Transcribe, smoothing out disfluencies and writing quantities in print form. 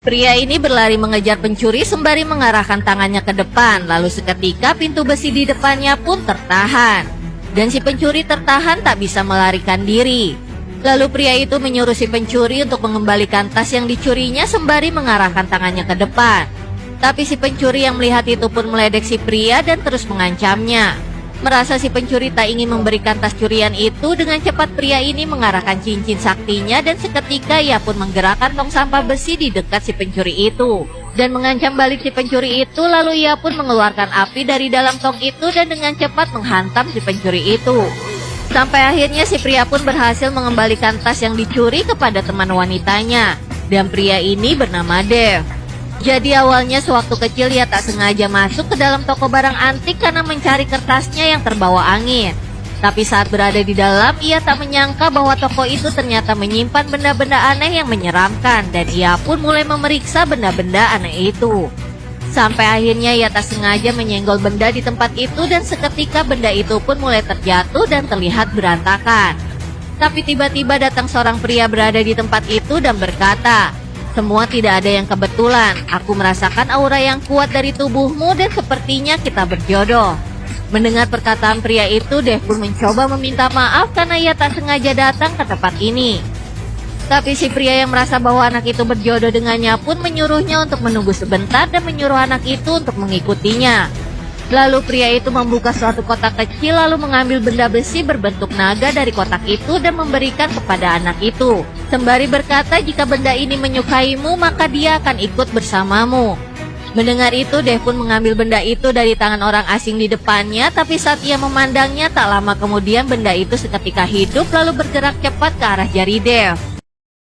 Pria ini berlari mengejar pencuri sembari mengarahkan tangannya ke depan, lalu seketika pintu besi di depannya pun tertahan. Dan si pencuri tertahan tak bisa melarikan diri. Lalu pria itu menyuruh si pencuri untuk mengembalikan tas yang dicurinya sembari mengarahkan tangannya ke depan. Tapi si pencuri yang melihat itu pun meledek si pria dan terus mengancamnya. Merasa si pencuri tak ingin memberikan tas curian itu, dengan cepat pria ini mengarahkan cincin saktinya dan seketika ia pun menggerakkan tong sampah besi di dekat si pencuri itu. Dan mengancam balik si pencuri itu, lalu ia pun mengeluarkan api dari dalam tong itu dan dengan cepat menghantam si pencuri itu. Sampai akhirnya si pria pun berhasil mengembalikan tas yang dicuri kepada teman wanitanya. Dan pria ini bernama Dev. Jadi awalnya sewaktu kecil ia tak sengaja masuk ke dalam toko barang antik karena mencari kertasnya yang terbawa angin. Tapi saat berada di dalam, ia tak menyangka bahwa toko itu ternyata menyimpan benda-benda aneh yang menyeramkan. Dan ia pun mulai memeriksa benda-benda aneh itu. Sampai akhirnya ia tak sengaja menyenggol benda di tempat itu dan seketika benda itu pun mulai terjatuh dan terlihat berantakan. Tapi tiba-tiba datang seorang pria berada di tempat itu dan berkata, "Semua tidak ada yang kebetulan. Aku merasakan aura yang kuat dari tubuhmu dan sepertinya kita berjodoh." Mendengar perkataan pria itu, Dev pun mencoba meminta maaf karena ia tak sengaja datang ke tempat ini. Tapi si pria yang merasa bahwa anak itu berjodoh dengannya pun menyuruhnya untuk menunggu sebentar dan menyuruh anak itu untuk mengikutinya. Lalu pria itu membuka suatu kotak kecil lalu mengambil benda besi berbentuk naga dari kotak itu dan memberikan kepada anak itu. Sembari berkata, "Jika benda ini menyukaimu, maka dia akan ikut bersamamu." Mendengar itu, Dev pun mengambil benda itu dari tangan orang asing di depannya, tapi saat ia memandangnya, tak lama kemudian benda itu seketika hidup lalu bergerak cepat ke arah jari Dev.